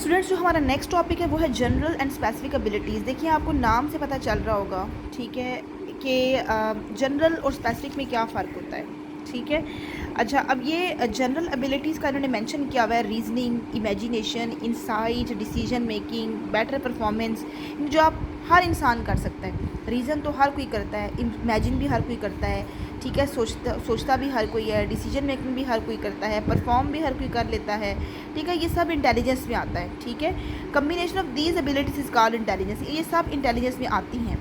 Students, जो हमारा next topic है वो है जनरल एंड स्पेसिफिक एबिलिटीज़। देखिए, आपको नाम से पता चल रहा होगा, ठीक है, कि जनरल और स्पेसिफिक में क्या फ़र्क होता है। ठीक है, अच्छा, अब ये जनरल एबिलिटीज़ का इन्होंने मेंशन किया हुआ है reasoning, imagination, insight, decision making, better performance, जो आप हर इंसान कर सकता है। रीज़न तो हर कोई करता है, इमेजिन भी हर कोई करता है, ठीक है, सोचता भी हर कोई है, डिसीजन मेकिंग भी हर कोई करता है, परफॉर्म भी हर कोई कर लेता है, ठीक है, ये सब इंटेलिजेंस में आता है। ठीक है, combination of these abilities is called intelligence. ये सब इंटेलिजेंस में आती हैं।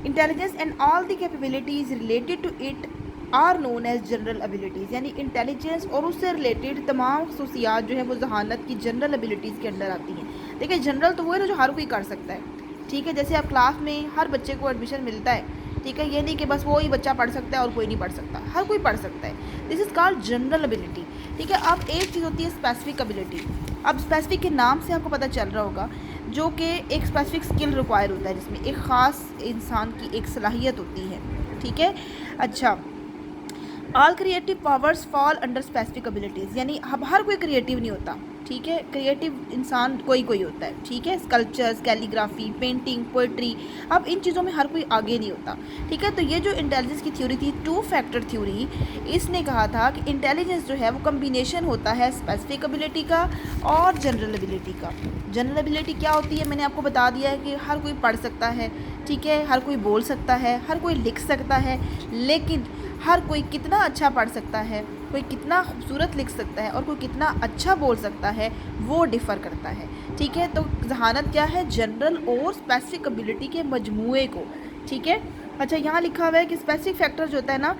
Intelligence and all the capabilities related to it are known as general abilities, यानी इंटेलिजेंस और उससे रिलेटेड तमाम खसूसियात जो है वो जहानत की जनरल एबिलिटीज़ के अंडर आती हैं। देखिए, जनरल तो वो है ना जो हर कोई कर सकता है। ठीक है, जैसे आप क्लास में हर बच्चे को एडमिशन मिलता है, ठीक है, ये नहीं कि बस वो ही बच्चा पढ़ सकता है और कोई नहीं पढ़ सकता, हर कोई पढ़ सकता है। This is called general ability. ठीक है, अब एक चीज़ होती है स्पेसिफिक एबिलिटी। अब स्पेसिफिक के नाम से आपको पता चल रहा होगा, जो कि एक स्पेसिफिक स्किल रिक्वायर होता है, जिसमें एक ख़ास इंसान की एक सलाहियत होती है। ठीक है, अच्छा, all creative powers fall under specific abilities, यानी अब हर कोई क्रिएटिव नहीं होता। ठीक है, क्रिएटिव इंसान कोई कोई होता है। ठीक है, स्कल्पचर्स, कैलीग्राफी, पेंटिंग, पोइट्री, अब इन चीज़ों में हर कोई आगे नहीं होता। ठीक है, तो ये जो इंटेलिजेंस की थ्योरी थी, टू फैक्टर थ्योरी, इसने कहा था कि इंटेलिजेंस जो है वो कम्बिनेशन होता है स्पेसिफिक एबिलिटी का और जनरल एबिलिटी का। जनरल एबिलिटी क्या होती है, मैंने आपको बता दिया है कि हर कोई पढ़ सकता है, ठीक है, हर कोई बोल सकता है, हर कोई लिख सकता है, लेकिन हर कोई कितना अच्छा पढ़ सकता है, कोई कितना खूबसूरत लिख सकता है और कोई कितना अच्छा बोल सकता है, वो डिफ़र करता है। ठीक है, तो जहानत क्या है, जनरल और स्पेसिफिक एबिलिटी के मजमूए को। ठीक है, अच्छा, यहाँ लिखा हुआ है कि स्पेसिफिक फैक्टर जो होता है ना,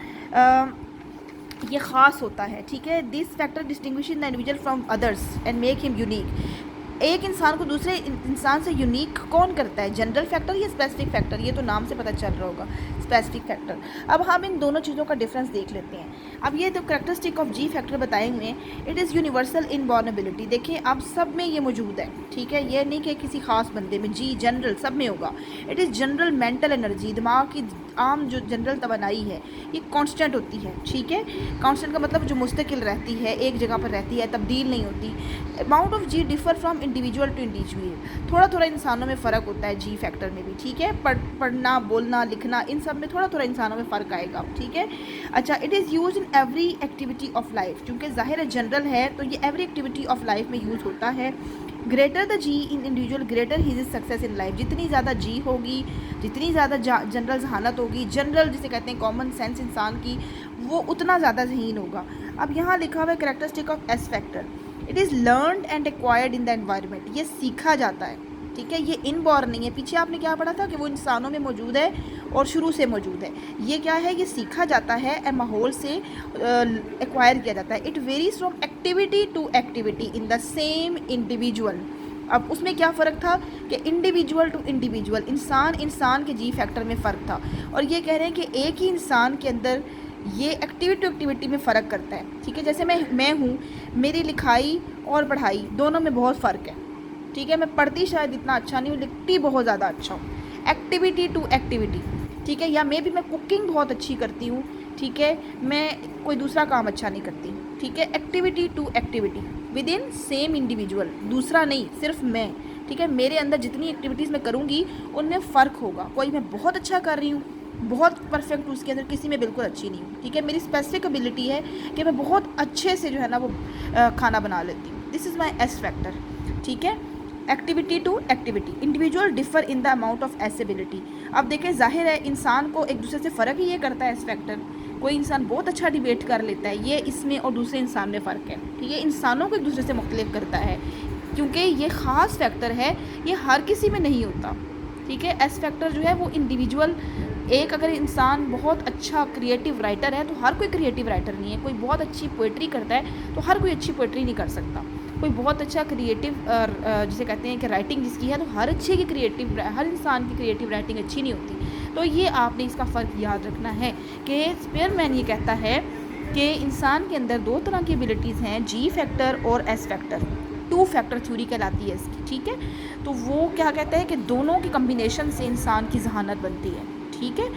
ये ख़ास होता है। ठीक है, this factor distinguishing the individual from others and make him unique. एक इंसान को दूसरे इंसान से यूनिक कौन करता है, जनरल फैक्टर या स्पेसिफिक फैक्टर? ये तो नाम से पता चल रहा होगा, स्पेसिफिक फैक्टर। अब हम इन दोनों चीज़ों का डिफरेंस देख लेते हैं। अब ये तो कैरेक्टरिस्टिक ऑफ जी फैक्टर बताए हुए हैं, इट इज़ यूनिवर्सल इन बॉर्नेबिलिटी। देखिए, अब सब में ये मौजूद है। ठीक है, ये नहीं कि किसी खास बंदे में, जी जनरल सब में होगा। It is general mental energy, दिमाग की आम जो जनरल तवानाई है, ये कांस्टेंट होती है। ठीक है, कांस्टेंट का मतलब जो मुस्तकिल रहती है, एक जगह पर रहती है, तब्दील नहीं होती। Amount of G differ from individual to individual, थोड़ा थोड़ा इंसानों में फ़र्क होता है जी फैक्टर में भी। ठीक है, पढ़ना, बोलना, लिखना, इन सब में थोड़ा थोड़ा इंसानों में फ़र्क आएगा। ठीक है, अच्छा, it is use in every activity of life, क्योंकि ज़ाहिर है जनरल है तो ये एवरी एक्टिविटी ऑफ लाइफ में यूज़ होता है। Greater the G in individual greater his success in life, जितनी ज़्यादा जी होगी, जितनी ज़्यादा जनरल जहानत होगी, जनरल जिसे कहते हैं कॉमन सेंस इंसान की, वो उतना ज़्यादा ज़हीन होगा। अब यहाँ लिखा हुआ है characteristic of S factor, it is learned and acquired in the environment, ये सीखा जाता है। ठीक है, ये इनबॉर्न नहीं है। पीछे आपने क्या पढ़ा था कि वो इंसानों में मौजूद है और शुरू से मौजूद है। ये क्या है, ये सीखा जाता है और माहौल से एक्वायर किया जाता है। It varies from activity to activity in the same individual. अब उसमें क्या फ़र्क था कि इंडिविजुअल टू इंडिविजुअल, इंसान इंसान के जी फैक्टर में फ़र्क था। और ये कह रहे हैं कि एक ही इंसान के अंदर ये एक्टिविटी टू एक्टिविटी में फ़र्क करता है। ठीक है, जैसे मैं हूँ, मेरी लिखाई और पढ़ाई दोनों में बहुत फ़र्क है। ठीक है, मैं पढ़ती शायद इतना अच्छा नहीं हूँ, लिखती बहुत ज़्यादा अच्छा हूँ, एक्टिविटी टू एक्टिविटी। ठीक है, या मैं कुकिंग बहुत अच्छी करती हूँ। ठीक है, मैं कोई दूसरा काम अच्छा नहीं करती। ठीक है, activity to activity within same individual, दूसरा नहीं, सिर्फ मैं। ठीक है, मेरे अंदर जितनी एक्टिविटीज़ मैं करूँगी उनमें फ़र्क होगा। कोई मैं बहुत अच्छा कर रही हूँ, बहुत परफेक्ट हूँ उसके अंदर, किसी में बिल्कुल अच्छी नहीं हूँ। ठीक है, मेरी स्पेसिफिक एबिलिटी है कि मैं बहुत अच्छे से जो है ना वो खाना बना लेती हूँ। This is my S factor. ठीक है, activity to activity, individual differ in the amount of S ability. अब देखें, जाहिर है इंसान को एक दूसरे से फ़र्क ही ये करता है एस फैक्टर। कोई इंसान बहुत अच्छा डिबेट कर लेता है, ये इसमें और दूसरे इंसान में फ़र्क है। ठीक है, इंसानों को एक दूसरे से मुख्तलिफ करता है, क्योंकि ये ख़ास फैक्टर है, ये हर किसी में नहीं होता। ठीक है, एस फैक्टर जो है वो इंडिविजुअल, एक अगर इंसान बहुत अच्छा क्रिएटिव राइटर है तो हर कोई क्रिएटिव राइटर नहीं है। कोई बहुत अच्छी पोइट्री करता है तो हर कोई अच्छी पोइट्री नहीं कर सकता। कोई बहुत अच्छा क्रिएटिव जिसे कहते हैं कि राइटिंग जिसकी है, तो हर अच्छे की क्रिएटिव, हर इंसान की क्रिएटिव राइटिंग अच्छी नहीं होती। तो ये आपने इसका फ़र्क याद रखना है कि स्पेयरमैन ये कहता है कि इंसान के अंदर दो तरह की एबिलिटीज़ हैं, जी फैक्टर और S factor. Two factor theory कहलाती है इसकी। ठीक है, तो वो क्या कहता है कि दोनों की कम्बिनेशन से इंसान की जहानत बनती है। ठीक है,